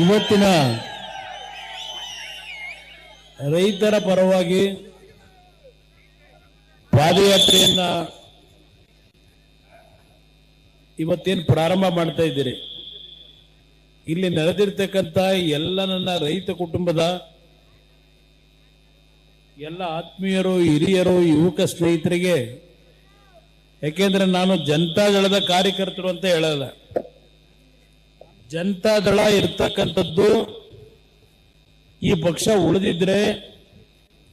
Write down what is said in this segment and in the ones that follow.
ಇವತ್ತಿನ ರೈತರ ಪರವಾಗಿ ಪಾದಯಾತ್ರೆಯನ್ನ ಇವತ್ತೇನು ಪ್ರಾರಂಭ ಮಾಡ್ತಾ ಇದ್ದೀರಿ, ಇಲ್ಲಿ ನೆರೆದಿರ್ತಕ್ಕಂಥ ಎಲ್ಲ ನನ್ನ ರೈತ ಕುಟುಂಬದ ಎಲ್ಲ ಆತ್ಮೀಯರು, ಹಿರಿಯರು, ಯುವಕ ಸ್ನೇಹಿತರಿಗೆ, ಯಾಕೆಂದ್ರೆ ನಾನು ಜನತಾದಳದ ಕಾರ್ಯಕರ್ತರು ಅಂತ ಹೇಳಲ್ಲ. ಜನತಾದಳ ಇರ್ತಕ್ಕಂಥದ್ದು ಈ ಪಕ್ಷ ಉಳಿದಿದ್ರೆ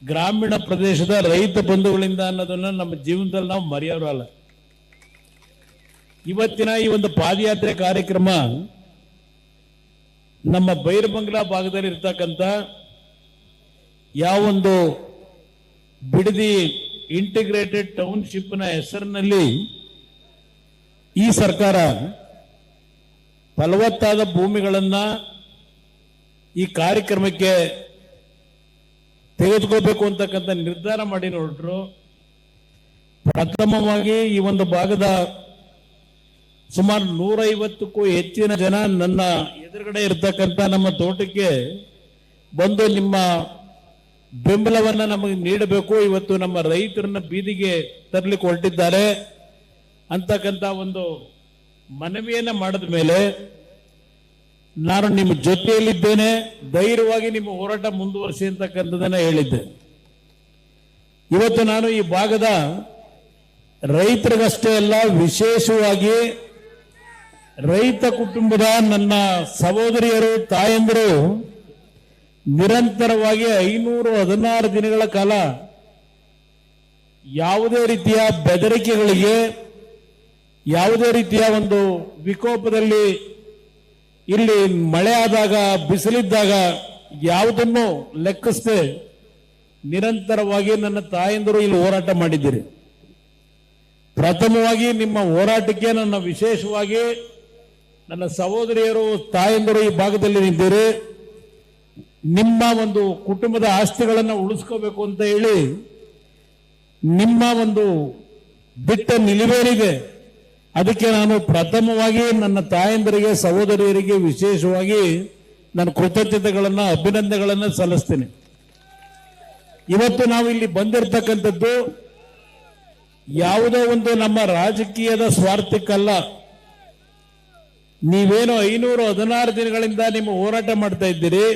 ಗ್ರಾಮೀಣ ಪ್ರದೇಶದ ರೈತ ಬಂಧುಗಳಿಂದ ಅನ್ನೋದನ್ನ ನಮ್ಮ ಜೀವನದಲ್ಲಿ ನಾವು ಮರೆಯೋರಲ್ಲ. ಇವತ್ತಿನ ಈ ಒಂದು ಪಾದಯಾತ್ರೆ ಕಾರ್ಯಕ್ರಮ ನಮ್ಮ ಬೈರಬಂಗ್ಲಾ ಭಾಗದಲ್ಲಿ ಇರ್ತಕ್ಕಂಥ ಯಾವೊಂದು ಬಿಡದಿ ಇಂಟಿಗ್ರೇಟೆಡ್ ಟೌನ್ಶಿಪ್ನ ಹೆಸರಿನಲ್ಲಿ ಈ ಸರ್ಕಾರ ಫಲವತ್ತಾದ ಭೂಮಿಗಳನ್ನ ಈ ಕಾರ್ಯಕ್ರಮಕ್ಕೆ ತೆಗೆದುಕೋಬೇಕು ಅಂತಕ್ಕಂಥ ನಿರ್ಧಾರ ಮಾಡಿ ನೋಡ್ರು. ಪ್ರಥಮವಾಗಿ ಈ ಒಂದು ಭಾಗದ ಸುಮಾರು 150ಕ್ಕೂ ಹೆಚ್ಚಿನ ಜನ ನನ್ನ ಎದುರುಗಡೆ ಇರ್ತಕ್ಕಂಥ ನಮ್ಮ ತೋಟಕ್ಕೆ ಬಂದು ನಿಮ್ಮ ಬೆಂಬಲವನ್ನ ನಮಗೆ ನೀಡಬೇಕು, ಇವತ್ತು ನಮ್ಮ ರೈತರನ್ನ ಬೀದಿಗೆ ತರಲಿಕ್ಕೆ ಹೊರಟಿದ್ದಾರೆ ಅಂತಕ್ಕಂಥ ಒಂದು ಮನವಿಯನ್ನ ಮಾಡಿದ ಮೇಲೆ ನಾನು ನಿಮ್ಮ ಜೊತೆಯಲ್ಲಿದ್ದೇನೆ, ಧೈರ್ಯವಾಗಿ ನಿಮ್ಮ ಹೋರಾಟ ಮುಂದುವರಿಸಿ ಅಂತಕ್ಕಂಥದ್ದನ್ನ ಹೇಳಿದ್ದೆ. ಇವತ್ತು ನಾನು ಈ ಭಾಗದ ರೈತರಿಗಷ್ಟೇ ಅಲ್ಲ, ವಿಶೇಷವಾಗಿ ರೈತ ಕುಟುಂಬದ ನನ್ನ ಸಹೋದರಿಯರು, ತಾಯಂದಿರು ನಿರಂತರವಾಗಿ 516 ದಿನಗಳ ಕಾಲ ಯಾವುದೇ ರೀತಿಯ ಬೆದರಿಕೆಗಳಿಗೆ, ಯಾವುದೇ ರೀತಿಯ ಒಂದು ವಿಕೋಪದಲ್ಲಿ, ಇಲ್ಲಿ ಮಳೆ ಆದಾಗ, ಬಿಸಿಲಿದ್ದಾಗ ಯಾವುದನ್ನು ಲೆಕ್ಕಿಸದೆ ನಿರಂತರವಾಗಿ ನನ್ನ ತಾಯಂದಿರು ಇಲ್ಲಿ ಹೋರಾಟ ಮಾಡಿದ್ದೀರಿ. ಪ್ರಥಮವಾಗಿ ನಿಮ್ಮ ಹೋರಾಟಕ್ಕೆ ನನ್ನ ವಿಶೇಷವಾಗಿ ನನ್ನ ಸಹೋದರಿಯರು, ತಾಯಂದಿರು ಈ ಭಾಗದಲ್ಲಿ ನಿಂತಿರಿ. ನಿಮ್ಮ ಒಂದು ಕುಟುಂಬದ ಆಸ್ತಿಗಳನ್ನು ಉಳಿಸ್ಕೋಬೇಕು ಅಂತ ಹೇಳಿ ನಿಮ್ಮ ಒಂದು ದಿಟ್ಟ ನಿಲುವೇನಿದೆ, ಅದಕ್ಕೆ ನಾನು ಪ್ರಥಮವಾಗಿ ನನ್ನ ತಾಯಂದಿರಿಗೆ, ಸಹೋದರಿಯರಿಗೆ ವಿಶೇಷವಾಗಿ ನನ್ನ ಕೃತಜ್ಞತೆಗಳನ್ನ, ಅಭಿನಂದನೆಗಳನ್ನ ಸಲ್ಲಿಸ್ತೇನೆ. ಇವತ್ತು ನಾವು ಇಲ್ಲಿ ಬಂದಿರತಕ್ಕಂಥದ್ದು ಯಾವುದೋ ಒಂದು ನಮ್ಮ ರಾಜಕೀಯದ ಸ್ವಾರ್ಥಕ್ಕಲ್ಲ. ನೀವೇನು 516 ದಿನಗಳಿಂದ ನಿಮ್ಮ ಹೋರಾಟ ಮಾಡ್ತಾ ಇದ್ದೀರಿ,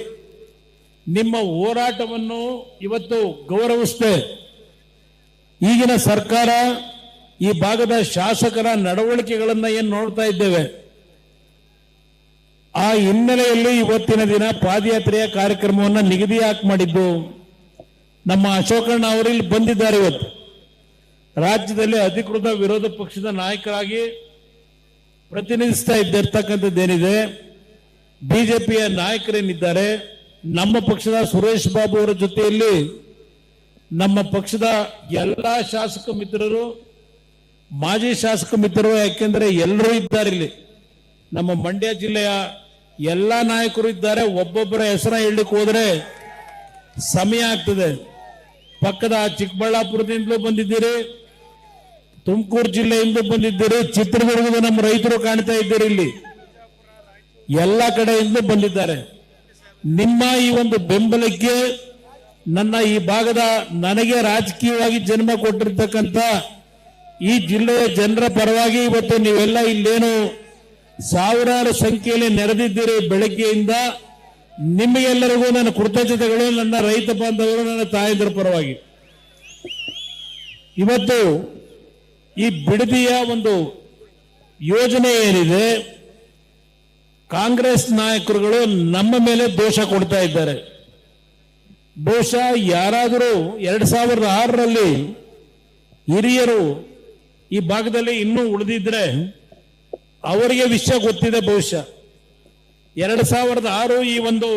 ನಿಮ್ಮ ಹೋರಾಟವನ್ನು ಇವತ್ತು ಗೌರವಿಸುತ್ತೆ. ಈಗಿನ ಸರ್ಕಾರ ಈ ಭಾಗದ ಶಾಸಕರ ನಡವಳಿಕೆಗಳನ್ನ ಏನು ನೋಡ್ತಾ ಇದ್ದೇವೆ, ಆ ಹಿನ್ನೆಲೆಯಲ್ಲಿ ಇವತ್ತಿನ ದಿನ ಪಾದಯಾತ್ರೆಯ ಕಾರ್ಯಕ್ರಮವನ್ನು ನಿಗದಿ ಯಾಕೆ ಮಾಡಿದ್ದು? ನಮ್ಮ ಅಶೋಕಣ್ಣ ಅವರು ಇಲ್ಲಿ ಬಂದಿದ್ದಾರೆ. ಇವತ್ತು ರಾಜ್ಯದಲ್ಲಿ ಅಧಿಕೃತ ವಿರೋಧ ಪಕ್ಷದ ನಾಯಕರಾಗಿ ಪ್ರತಿನಿಧಿಸ್ತಾ ಇದ್ದಿರ್ತಕ್ಕಂಥದ್ದೇನಿದೆ, ಬಿಜೆಪಿಯ ನಾಯಕರೇನಿದ್ದಾರೆ, ನಮ್ಮ ಪಕ್ಷದ ಸುರೇಶ್ ಬಾಬು ಅವರ ಜೊತೆಯಲ್ಲಿ ನಮ್ಮ ಪಕ್ಷದ ಎಲ್ಲ ಶಾಸಕ ಮಿತ್ರರು, ಮಾಜಿ ಶಾಸಕ ಮಿತ್ರರು, ಯಾಕೆಂದ್ರೆ ಎಲ್ಲರೂ ಇದ್ದಾರೆ ಇಲ್ಲಿ. ನಮ್ಮ ಮಂಡ್ಯ ಜಿಲ್ಲೆಯ ಎಲ್ಲ ನಾಯಕರು ಇದ್ದಾರೆ. ಒಬ್ಬೊಬ್ಬರ ಹೆಸರ ಹೇಳಲಿಕ್ಕೆ ಹೋದ್ರೆ ಸಮಯ ಆಗ್ತದೆ. ಪಕ್ಕದ ಚಿಕ್ಕಬಳ್ಳಾಪುರದಿಂದಲೂ ಬಂದಿದ್ದೀರಿ, ತುಮಕೂರು ಜಿಲ್ಲೆಯಿಂದ ಬಂದಿದ್ದೀರಿ, ಚಿತ್ರದುರ್ಗದ ನಮ್ಮ ರೈತರು ಕಾಣ್ತಾ ಇದ್ದೀರಿ, ಇಲ್ಲಿ ಎಲ್ಲ ಕಡೆಯಿಂದ ಬಂದಿದ್ದಾರೆ. ನಿಮ್ಮ ಈ ಒಂದು ಬೆಂಬಲಕ್ಕೆ ನನ್ನ ಈ ಭಾಗದ, ನನಗೆ ರಾಜಕೀಯವಾಗಿ ಜನ್ಮ ಕೊಟ್ಟಿರ್ತಕ್ಕಂಥ ಈ ಜಿಲ್ಲೆಯ ಜನರ ಪರವಾಗಿ ಇವತ್ತು ನೀವೆಲ್ಲ ಇಲ್ಲೇನು ಸಾವಿರಾರು ಸಂಖ್ಯೆಯಲ್ಲಿ ನೆರೆದಿದ್ದೀರಿ ಬೆಳಗ್ಗೆಯಿಂದ, ನಿಮಗೆಲ್ಲರಿಗೂ ನನ್ನ ಕೃತಜ್ಞತೆಗಳು, ನನ್ನ ರೈತ ಬಾಂಧವರು, ನನ್ನ ತಾಯಂದಿರ ಪರವಾಗಿ. ಇವತ್ತು ಈ ಬಿಡದಿಯ ಒಂದು ಯೋಜನೆ ಏನಿದೆ, ಕಾಂಗ್ರೆಸ್ ನಾಯಕರುಗಳು ನಮ್ಮ ಮೇಲೆ ದೋಷ ಕೊಡ್ತಾ ಇದ್ದಾರೆ. ಬಹುಶಃ ಯಾರಾದರೂ 2006ರಲ್ಲಿ ಹಿರಿಯರು ಈ ಭಾಗದಲ್ಲಿ ಇನ್ನೂ ಉಳಿದಿದ್ರೆ ಅವರಿಗೆ ವಿಷಯ ಗೊತ್ತಿದೆ. ಬಹುಶಃ 2006 ಈ ಒಂದು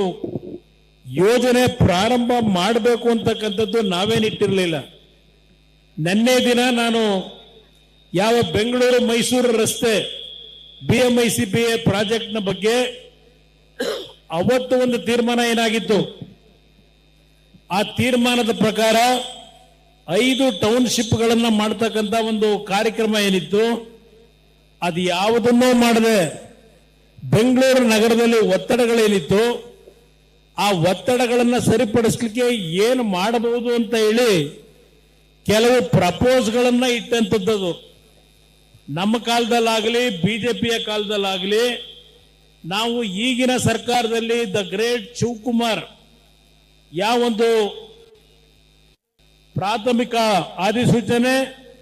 ಯೋಜನೆ ಪ್ರಾರಂಭ ಮಾಡಬೇಕು ಅಂತಕ್ಕಂಥದ್ದು ನಾವೇನಿಟ್ಟಿರಲಿಲ್ಲ. ನಿನ್ನೆ ದಿನ ನಾನು ಯಾವ ಬೆಂಗಳೂರು ಮೈಸೂರು ರಸ್ತೆ BMICPA ಪ್ರಾಜೆಕ್ಟ್ನ ಬಗ್ಗೆ ಅವತ್ತು ಒಂದು ತೀರ್ಮಾನ ಏನಾಗಿತ್ತು, ಆ ತೀರ್ಮಾನದ ಪ್ರಕಾರ 5 ಟೌನ್ಶಿಪ್ಗಳನ್ನ ಮಾಡ್ತಕ್ಕಂಥ ಒಂದು ಕಾರ್ಯಕ್ರಮ ಏನಿತ್ತು, ಅದು ಯಾವುದನ್ನೂ ಮಾಡದೆ ಬೆಂಗಳೂರು ನಗರದಲ್ಲಿ ಒತ್ತಡಗಳೇನಿತ್ತು ಆ ಒತ್ತಡಗಳನ್ನು ಸರಿಪಡಿಸಲಿಕ್ಕೆ ಏನು ಮಾಡಬಹುದು ಅಂತ ಹೇಳಿ ಕೆಲವು ಪ್ರಪೋಸ್ಗಳನ್ನ ಇಟ್ಟಂತದ್ದು. ನಮ್ಮ ಕಾಲದಲ್ಲಾಗಲಿ ಬಿಜೆಪಿಯ ಕಾಲದಲ್ಲಾಗಲಿ ನಾವು ಈಗಿನ ಸರ್ಕಾರದಲ್ಲಿ ದ ಗ್ರೇಟ್ ಶಿವಕುಮಾರ್ ಯಾವೊಂದು ಪ್ರಾಥಮಿಕ ಅಧಿಸೂಚನೆ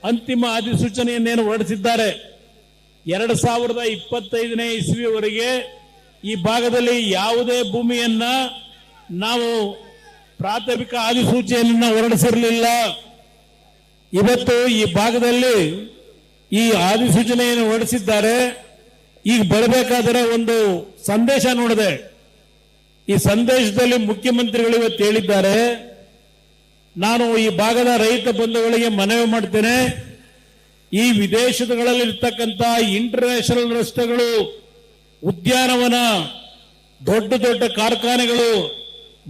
ಅಂತಿಮ ಅಧಿಸೂಚನೆಯನ್ನೇನು ಹೊರಡಿಸಿದ್ದಾರೆ 2025ನೇ ಇಸ್ವಿಯವರೆಗೆ ಈ ಭಾಗದಲ್ಲಿ ಯಾವುದೇ ಭೂಮಿಯನ್ನ ನಾವು ಪ್ರಾಥಮಿಕ ಅಧಿಸೂಚನೆಯನ್ನ ಹೊರಡಿಸಿರಲಿಲ್ಲ. ಇವತ್ತು ಈ ಭಾಗದಲ್ಲಿ ಈ ಅಧಿಸೂಚನೆಯನ್ನು ಹೊರಡಿಸಿದ್ದಾರೆ. ಈಗ ಬರಬೇಕಾದರೆ ಒಂದು ಸಂದೇಶ ನೋಡಿದೆ. ಈ ಸಂದೇಶದಲ್ಲಿ ಮುಖ್ಯಮಂತ್ರಿಗಳು ಇವತ್ತು ಹೇಳಿದ್ದಾರೆ, ನಾನು ಈ ಭಾಗದ ರೈತ ಬಂಧುಗಳಿಗೆ ಮನವಿ ಮಾಡ್ತೇನೆ, ಈ ವಿದೇಶಗಳಲ್ಲಿ ಇರ್ತಕ್ಕಂಥ ಇಂಟರ್ನ್ಯಾಷನಲ್ ರಸ್ತೆಗಳು, ಉದ್ಯಾನವನ, ದೊಡ್ಡ ದೊಡ್ಡ ಕಾರ್ಖಾನೆಗಳು,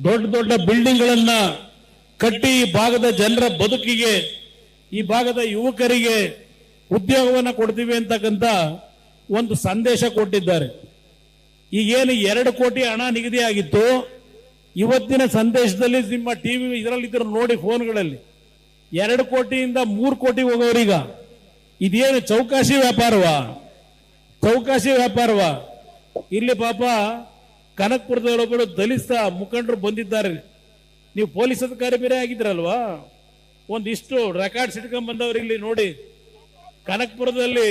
ದೊಡ್ಡ ದೊಡ್ಡ ಬಿಲ್ಡಿಂಗ್ಗಳನ್ನ ಕಟ್ಟಿ ಈ ಭಾಗದ ಜನರ ಬದುಕಿಗೆ, ಈ ಭಾಗದ ಯುವಕರಿಗೆ ಉದ್ಯೋಗವನ್ನು ಕೊಡ್ತೀವಿ ಅಂತಕ್ಕಂಥ ಒಂದು ಸಂದೇಶ ಕೊಟ್ಟಿದ್ದಾರೆ. ಈಗೇನು 2 ಕೋಟಿ ಹಣ ನಿಗದಿ ಆಗಿತ್ತು, ಇವತ್ತಿನ ಸಂದೇಶದಲ್ಲಿ ನಿಮ್ಮ ಟಿವಿ ಇದರಲ್ಲಿದ್ದರು ನೋಡಿ ಫೋನ್ಗಳಲ್ಲಿ 2 ಕೋಟಿಯಿಂದ 3 ಕೋಟಿ ಹೋಗೋರೀಗ. ಇದೇನು ಚೌಕಾಸಿ ವ್ಯಾಪಾರವಾ? ಚೌಕಾಸಿ ವ್ಯಾಪಾರವಾ? ಇಲ್ಲಿ ಪಾಪ ಕನಕಪುರದೊಳಗಡೆ ದಲಿತ ಮುಖಂಡರು ಬಂದಿದ್ದಾರೆ. ನೀವು ಪೊಲೀಸ್ ಅಧಿಕಾರಿ ಬೇರೆ ಆಗಿದ್ರಲ್ವಾ, ಒಂದಿಷ್ಟು ರೆಕಾರ್ಡ್ಸ್ ಇಟ್ಕೊಂಡ್ ಬಂದವರು ಇಲ್ಲಿ ನೋಡಿ. ಕನಕಪುರದಲ್ಲಿ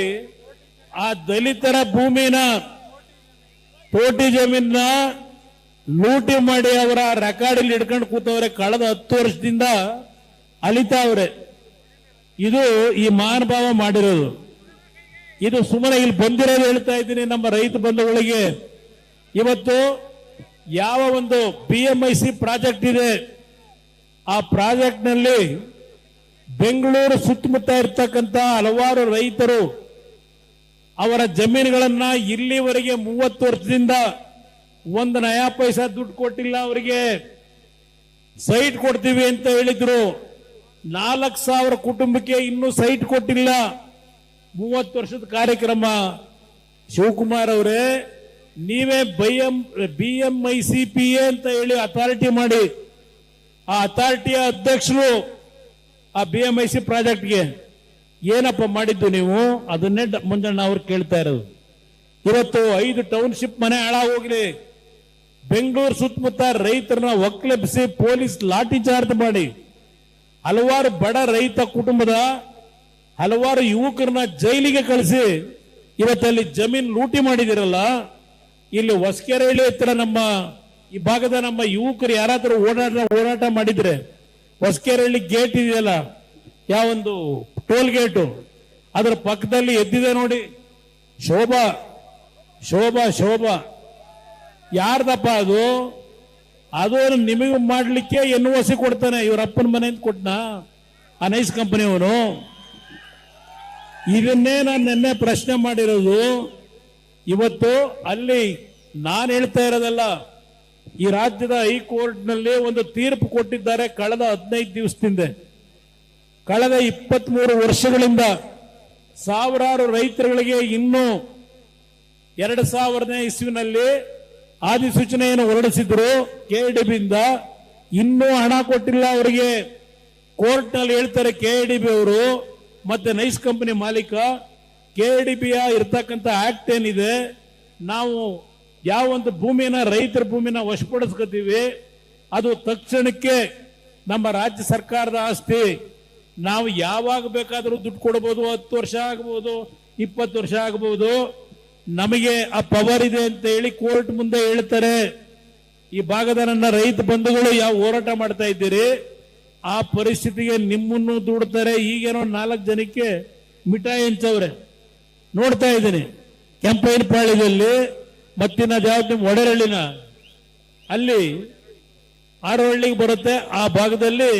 ಆ ದಲಿತರ ಭೂಮಿನ, ಕೋಟಿ ಜಮೀನ ಲೂಟಿ ಮಾಡಿ ಅವರ ರೆಕಾರ್ಡ್ ಇಟ್ಕೊಂಡು ಕೂತವ್ರೆ. ಕಳೆದ 10 ವರ್ಷದಿಂದ ಅಲಿತಾವ್ರೆ. ಇದು ಈ ಮಹಾನುಭಾವ ಮಾಡಿರೋದು. ಇದು ಸುಮ್ಮನೆ ಇಲ್ಲಿ ಬಂದಿರೋದು ಹೇಳ್ತಾ ಇದ್ದೀನಿ ನಮ್ಮ ರೈತ ಬಂಧುಗಳಿಗೆ. ಇವತ್ತು ಯಾವ ಒಂದು PMIC ಪ್ರಾಜೆಕ್ಟ್ ಇದೆ, ಆ ಪ್ರಾಜೆಕ್ಟ್ ನಲ್ಲಿ ಬೆಂಗಳೂರು ಸುತ್ತಮುತ್ತ ಇರ್ತಕ್ಕಂಥ ಹಲವಾರು ರೈತರು ಅವರ ಜಮೀನುಗಳನ್ನ ಇಲ್ಲಿವರೆಗೆ 30 ವರ್ಷದಿಂದ 1 ನಯಾ ಪೈಸಾ ದುಡ್ಡು ಕೊಟ್ಟಿಲ್ಲ. ಅವರಿಗೆ ಸೈಟ್ ಕೊಡ್ತೀವಿ ಅಂತ ಹೇಳಿದ್ರು. 4,000 ಕುಟುಂಬಕ್ಕೆ ಇನ್ನೂ ಸೈಟ್ ಕೊಟ್ಟಿಲ್ಲ. 30 ವರ್ಷದ ಕಾರ್ಯಕ್ರಮ. ಶಿವಕುಮಾರ್ ಅವರೇ, ನೀವೇ BMICPA ಅಂತ ಹೇಳಿ ಅಥಾರಿಟಿ ಮಾಡಿ, ಆ ಅಥಾರಿಟಿಯ ಅಧ್ಯಕ್ಷರು ಆ BMIC ಪ್ರಾಜೆಕ್ಟ್ಗೆ ಏನಪ್ಪ ಮಾಡಿದ್ದು ನೀವು? ಅದನ್ನೇ ಮುಂಜಾನೆ ಅವ್ರು ಕೇಳ್ತಾ ಇರೋದು. ಇವತ್ತು 5 ಟೌನ್ಶಿಪ್ ಮನೆ ಹಾಳಾಗೋಗ್ಲಿ, ಬೆಂಗಳೂರು ಸುತ್ತಮುತ್ತ ರೈತರನ್ನ ಒಕ್ಕಲೆಬ್ಬಿಸಿ ಪೊಲೀಸ್ ಲಾಠಿ ಚಾರ್ಜ್ ಮಾಡಿ ಹಲವಾರು ಬಡ ರೈತ ಕುಟುಂಬದ ಹಲವಾರು ಯುವಕರನ್ನ ಜೈಲಿಗೆ ಕಳಿಸಿ ಇವತ್ತಲ್ಲಿ ಜಮೀನು ಲೂಟಿ ಮಾಡಿದಿರಲ್ಲ. ಇಲ್ಲಿ ಹೊಸಕೆರೆಹಳ್ಳಿ ಹತ್ರ ನಮ್ಮ ಈ ಭಾಗದ ನಮ್ಮ ಯುವಕರು ಯಾರಾದರೂ ಓಡಾಟ ಮಾಡಿದ್ರೆ, ಹೊಸಕೆರೆಹಳ್ಳಿ ಗೇಟ್ ಇದೆಯಲ್ಲ, ಯಾವೊಂದು ಟೋಲ್ ಗೇಟು, ಅದರ ಪಕ್ಕದಲ್ಲಿ ಎದ್ದಿದೆ ನೋಡಿ, ಶೋಭಾ ಶೋಭಾ ಶೋಭಾ. ಯಾರ್ದಪ್ಪ ಅದು? ಅದು ನಿಮಗೆ ಮಾಡ್ಲಿಕ್ಕೆ NOC ಕೊಡ್ತಾನೆ. ಇವ್ರ ಅಪ್ಪನ ಮನೆಯಿಂದ ಕೊಟ್ಟನಾ ಆ ನೈಸ್ ಕಂಪನಿಯವನು? ಇದನ್ನೇ ನಾನು ನಿನ್ನೆ ಪ್ರಶ್ನೆ ಮಾಡಿರೋದು. ಇವತ್ತು ಅಲ್ಲಿ ನಾನು ಹೇಳ್ತಾ ಇರೋದಲ್ಲ, ಈ ರಾಜ್ಯದ ಹೈಕೋರ್ಟ್ ನಲ್ಲಿ ಒಂದು ತೀರ್ಪು ಕೊಟ್ಟಿದ್ದಾರೆ ಕಳೆದ 15 ದಿವಸದಿಂದ. ಕಳೆದ 23 ವರ್ಷಗಳಿಂದ ಸಾವಿರಾರು ರೈತರುಗಳಿಗೆ ಇನ್ನೂ 2000ನೇ ಇಸ್ವಿನಲ್ಲಿ ಅಧಿಸೂಚನೆಯನ್ನು ಹೊರಡಿಸಿದ್ರು KIDBಯಿಂದ, ಇನ್ನೂ ಹಣ ಕೊಟ್ಟಿಲ್ಲ ಅವರಿಗೆ. ಕೋರ್ಟ್ ನಲ್ಲಿ ಹೇಳ್ತಾರೆ KIDB ಅವರು ಮತ್ತೆ ನೈಸ್ ಕಂಪನಿ ಮಾಲೀಕ, KIDBಯ ಇರ್ತಕ್ಕಂಥ ಆಕ್ಟ್ ಏನಿದೆ, ನಾವು ಯಾವೊಂದು ಭೂಮಿನ ರೈತರ ಭೂಮಿನ ವಶಪಡಿಸ್ಕೊತೀವಿ ಅದು ತಕ್ಷಣಕ್ಕೆ ನಮ್ಮ ರಾಜ್ಯ ಸರ್ಕಾರದ ಆಸ್ತಿ. ನಾವು ಯಾವಾಗ ಬೇಕಾದರೂ ದುಡ್ಡು ಕೊಡಬಹುದು, 10 ವರ್ಷ ಆಗಬಹುದು, 20 ವರ್ಷ ಆಗಬಹುದು, ನಮಗೆ ಆ ಪವರ್ ಇದೆ ಅಂತ ಹೇಳಿ ಕೋರ್ಟ್ ಮುಂದೆ ಹೇಳ್ತಾರೆ. ಈ ಭಾಗದ ನನ್ನ ರೈತ ಬಂಧುಗಳು ಯಾವ ಹೋರಾಟ ಮಾಡ್ತಾ ಇದ್ದೀರಿ, ಆ ಪರಿಸ್ಥಿತಿಗೆ ನಿಮ್ಮನ್ನು ದೂಡ್ತಾರೆ. ಈಗೇನೋ 4 ಜನಕ್ಕೆ ಮಿಠಾಯಿ ಹಂಚವ್ರೆ ನೋಡ್ತಾ ಇದ್ದೀನಿ. ಕೆಂಪೈನಪಾಳ್ಯದಲ್ಲಿ ಮತ್ತಿನ ಯಾವ್ದು ಒಡೆರಳ್ಳಿನ ಅಲ್ಲಿ ಆರೋಹಳ್ಳಿಗೆ ಬರುತ್ತೆ. ಆ ಭಾಗದಲ್ಲಿ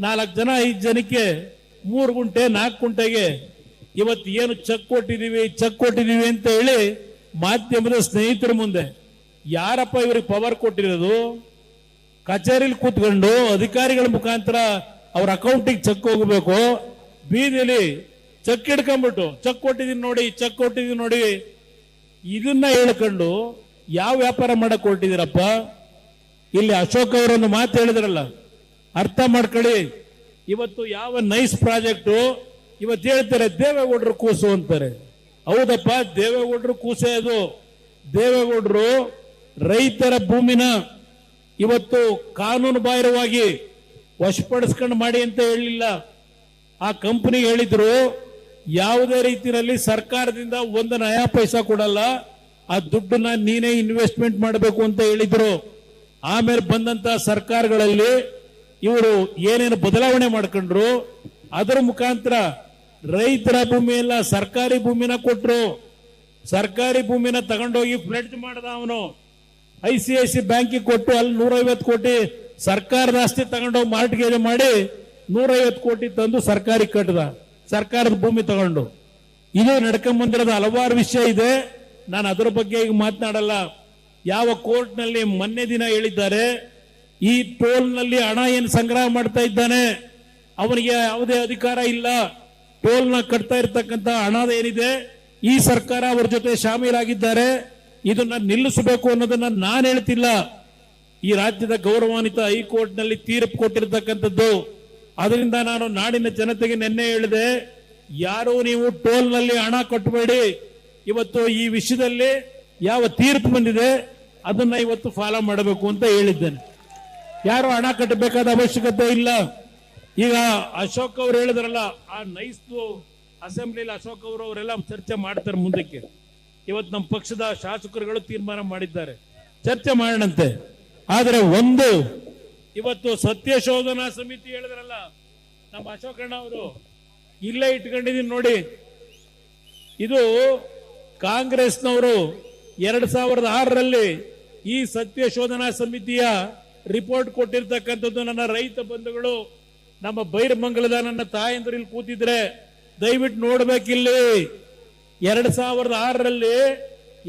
4 ಜನ 5 ಜನಕ್ಕೆ 3 ಗುಂಟೆ 4 ಗುಂಟೆಗೆ ಇವತ್ತು ಏನು ಚೆಕ್ ಕೊಟ್ಟಿದೀವಿ ಅಂತ ಹೇಳಿ ಮಾಧ್ಯಮದ ಸ್ನೇಹಿತರ ಮುಂದೆ, ಯಾರಪ್ಪ ಇವ್ರಿಗೆ ಪವರ್ ಕೊಟ್ಟಿರೋದು? ಕಚೇರಿಲಿ ಕೂತ್ಕೊಂಡು ಅಧಿಕಾರಿಗಳ ಮುಖಾಂತರ ಅವ್ರ ಅಕೌಂಟಿಗೆ ಚೆಕ್ ಹೋಗಬೇಕು, ಬೀದಿಲಿ ಚೆಕ್ ಹಿಡ್ಕೊಂಡ್ಬಿಟ್ಟು ಚೆಕ್ ಕೊಟ್ಟಿದೀನಿ ನೋಡಿ ಇದನ್ನ ಹೇಳ್ಕೊಂಡು ಯಾವ ವ್ಯಾಪಾರ ಮಾಡಕ್ ಹೊರಟಿದ್ದೀರಪ್ಪ? ಇಲ್ಲಿ ಅಶೋಕ್ ಅವರೊಂದು ಮಾತು ಹೇಳಿದ್ರಲ್ಲ, ಅರ್ಥ ಮಾಡ್ಕೊಳ್ಳಿ. ಇವತ್ತು ಯಾವ ನೈಸ್ ಪ್ರಾಜೆಕ್ಟು ಇವತ್ತು ಹೇಳ್ತಾರೆ ದೇವೇಗೌಡರು ಕೂಸು ಅಂತಾರೆ. ಹೌದಪ್ಪ, ದೇವೇಗೌಡರು ಕೂಸೆ ಅದು. ದೇವೇಗೌಡರು ರೈತರ ಭೂಮಿನ ಇವತ್ತು ಕಾನೂನು ಬಾಹಿರವಾಗಿ ವಶಪಡಿಸ್ಕೊಂಡು ಮಾಡಿ ಅಂತ ಹೇಳಿಲ್ಲ. ಆ ಕಂಪನಿಗೆ ಹೇಳಿದ್ರು ಯಾವುದೇ ರೀತಿಯಲ್ಲಿ ಸರ್ಕಾರದಿಂದ ಒಂದು ನಯಾ ಪೈಸಾ ಕೊಡಲ್ಲ, ಆ ದುಡ್ಡನ್ನ ನೀನೇ ಇನ್ವೆಸ್ಟ್ಮೆಂಟ್ ಮಾಡಬೇಕು ಅಂತ ಹೇಳಿದ್ರು. ಆಮೇಲೆ ಬಂದಂತ ಸರ್ಕಾರಗಳಲ್ಲಿ ಇವರು ಏನೇನು ಬದಲಾವಣೆ ಮಾಡ್ಕೊಂಡ್ರು, ಅದರ ಮುಖಾಂತರ ರೈತರ ಭೂಮಿ ಎಲ್ಲ ಸರ್ಕಾರಿ ಭೂಮಿನ ಕೊಟ್ರು. ಸರ್ಕಾರಿ ಭೂಮಿನ ತಗೊಂಡೋಗಿ ಫ್ಲೆಡ್ಜ್ ಮಾಡದ ಅವನು. ICICI ಬ್ಯಾಂಕಿಗೆ ಕೊಟ್ಟು ಅಲ್ಲಿ 150 ಕೋಟಿ ಸರ್ಕಾರದ ಆಸ್ತಿ ತಗೊಂಡೋಗಿ ಮಾರ್ಟ್ಗೇಜ್ ಮಾಡಿ 150 ಕೋಟಿ ತಂದು ಸರ್ಕಾರಿ ಕಟ್ಟದ, ಸರ್ಕಾರದ ಭೂಮಿ ತಗೊಂಡು. ಇದು ನಡ್ಕೊಂಬಂದಿರೋದು ಹಲವಾರು ವಿಷಯ ಇದೆ. ನಾನು ಅದರ ಬಗ್ಗೆ ಈಗ ಮಾತನಾಡಲ್ಲ. ಯಾವ ಕೋರ್ಟ್ ನಲ್ಲಿ ಮೊನ್ನೆ ದಿನ ಹೇಳಿದ್ದಾರೆ, ಈ ಟೋಲ್ ನಲ್ಲಿ ಹಣ ಏನು ಸಂಗ್ರಹ ಮಾಡ್ತಾ ಇದ್ದಾನೆ ಅವನಿಗೆ ಯಾವುದೇ ಅಧಿಕಾರ ಇಲ್ಲ. ಟೋಲ್ ನ ಕಟ್ತಾ ಇರ್ತಕ್ಕಂಥ ಹಣ ಏನಿದೆ ಈ ಸರ್ಕಾರ ಅವರ ಜೊತೆ ಶಾಮೀಲಾಗಿದ್ದಾರೆ. ಇದನ್ನ ನಿಲ್ಲಿಸಬೇಕು ಅನ್ನೋದನ್ನ ನಾನು ಹೇಳ್ತಿಲ್ಲ. ಈ ರಾಜ್ಯದ ಗೌರವಾನ್ವಿತ ಹೈಕೋರ್ಟ್ ನಲ್ಲಿ ತೀರ್ಪು ಕೊಟ್ಟಿರ್ತಕ್ಕಂಥದ್ದು. ಅದರಿಂದ ನಾನು ನಾಡಿನ ಜನತೆಗೆ ನಿನ್ನೆ ಹೇಳಿದೆ, ಯಾರು ನೀವು ಟೋಲ್ ನಲ್ಲಿ ಹಣ ಕಟ್ಟಬೇಡಿ. ಇವತ್ತು ಈ ವಿಷಯದಲ್ಲಿ ಯಾವ ತೀರ್ಪು ಬಂದಿದೆ ಅದನ್ನ ಇವತ್ತು ಫಾಲೋ ಮಾಡಬೇಕು ಅಂತ ಹೇಳಿದ್ದೇನೆ. ಯಾರು ಹಣ ಕಟ್ಟಬೇಕಾದ ಅವಶ್ಯಕತೆ ಇಲ್ಲ. ಈಗ ಅಶೋಕ್ ಅವರು ಹೇಳಿದ್ರಲ್ಲ, ಆ ನೈಸ್ ಅಸೆಂಬ್ಲಿಲಿ ಅಶೋಕ್ ಅವರೆಲ್ಲ ಚರ್ಚೆ ಮಾಡ್ತಾರೆ ಮುಂದಕ್ಕೆ. ಇವತ್ತು ನಮ್ಮ ಪಕ್ಷದ ಶಾಸಕರುಗಳು ತೀರ್ಮಾನ ಮಾಡಿದ್ದಾರೆ, ಚರ್ಚೆ ಮಾಡೋಣಂತೆ. ಆದರೆ ಒಂದು ಇವತ್ತು ಸತ್ಯ ಶೋಧನಾ ಸಮಿತಿ ಹೇಳಿದ್ರಲ್ಲ ನಮ್ಮ ಅಶೋಕಣ್ಣ ಅವರು, ಇಲ್ಲೇ ಇಟ್ಕೊಂಡಿದೀನಿ ನೋಡಿ. ಇದು ಕಾಂಗ್ರೆಸ್ನವರು 2006ರಲ್ಲಿ ಈ ಸತ್ಯ ಶೋಧನಾ ಸಮಿತಿಯ ರಿಪೋರ್ಟ್ ಕೊಟ್ಟಿರ್ತಕ್ಕಂಥದ್ದು. ನನ್ನ ರೈತ ಬಂಧುಗಳು, ನಮ್ಮ ಬೈರಮಂಗಲದ ನನ್ನ ತಾಯಂದ್ರು ಇಲ್ಲಿ ಕೂತಿದ್ರೆ ದಯವಿಟ್ಟು ನೋಡ್ಬೇಕಿಲ್ಲಿ. 2006ರಲ್ಲಿ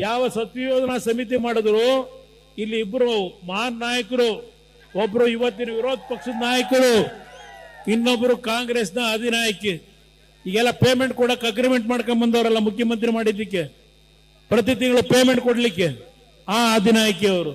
ಯಾವ ಸತ್ಯಶೋಧನಾ ಸಮಿತಿ ಮಾಡಿದ್ರು, ಇಲ್ಲಿ ಇಬ್ರು ಮಹಾನ್ ನಾಯಕರು, ಒಬ್ರು ಇವತ್ತಿನ ವಿರೋಧ ಪಕ್ಷದ ನಾಯಕರು, ಇನ್ನೊಬ್ರು ಕಾಂಗ್ರೆಸ್ನ ಅಧಿನಾಯಕಿ. ಈಗೆಲ್ಲ ಪೇಮೆಂಟ್ ಕೊಡಕ್ಕೆ ಅಗ್ರಿಮೆಂಟ್ ಮಾಡ್ಕೊಂಡ್ ಬಂದವರಲ್ಲ ಮುಖ್ಯಮಂತ್ರಿ ಮಾಡಿದ್ದಕ್ಕೆ, ಪ್ರತಿ ತಿಂಗಳು ಪೇಮೆಂಟ್ ಕೊಡ್ಲಿಕ್ಕೆ ಆ ಅಧಿನಾಯಕಿ ಅವರು.